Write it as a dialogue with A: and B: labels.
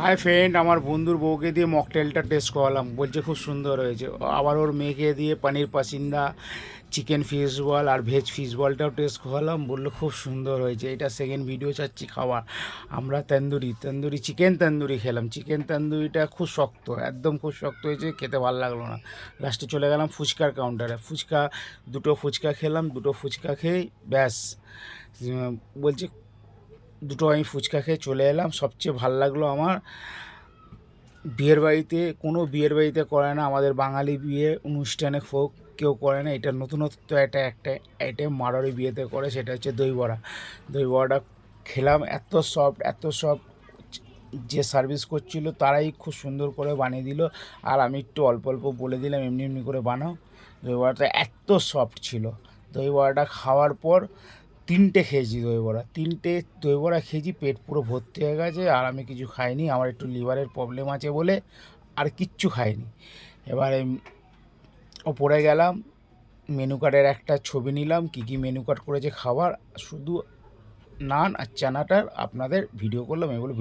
A: Hi friend, আমার বন্ধুর বউকে দিয়ে মকটেলটা টেস্ট করালাম, বলছে খুব সুন্দর হয়েছে। আবার ওর মেয়েকে দিয়ে পানির পাসিন্দা, চিকেন ফিশ বল আর ভেজ ফিশ বলটাও টেস্ট করালাম, বললো খুব সুন্দর হয়েছে। এটা সেকেন্ড ভিডিও চাচ্ছি খাওয়ার। আমরা তন্দুরি চিকেন তন্দুরি খেলাম। চিকেন তন্দুরিটা খুব শক্ত, একদম খুব শক্ত হয়েছে, খেতে ভালো লাগলো না। লাস্টে চলে গেলাম ফুচকার কাউন্টারে। দুটো ফুচকা খেলাম, দুটো ফুচকা খেয়েই ব্যাস বলছে দুটো আমি ফুচকা খেয়ে চলে এলাম। সবচেয়ে ভাল লাগলো আমার বিয়ের বাড়িতে, কোনো বিয়ের বাড়িতে করে না, আমাদের বাঙালি বিয়ে অনুষ্ঠানে হোক কেউ করে না, এটা নতুনত্ব। একটা আইটেম মারোয়াড়ি বিয়েতে করে, সেটা হচ্ছে দই বড়া। দই বড়াটা খেলাম, এত সফট এত সফট। যে সার্ভিস করছিল তারাই খুব সুন্দর করে বানিয়ে দিল, আর আমি একটু অল্প অল্প বলে দিলাম এমনি এমনি করে বানাও। দই বড়াটা এত সফট ছিল। দই বড়াটা খাওয়ার পর তিনটে খেয়েছি দই বড়া, তিনটে দই বড়া খেয়েছি, পেট পুরো ভর্তি হয়ে গেছে। আর আমি কিছু খাইনি, আমার একটু লিভারের প্রবলেম আছে বলে আর কিচ্ছু খাইনি। এবারে ওপরে গেলাম, মেনু কার্ডের একটা ছবি নিলাম, কী কী মেনু কার্ড করেছে খাবার, শুধু নান আর চানাটার আপনাদের ভিডিও করলাম, এগুলো ভিডিও।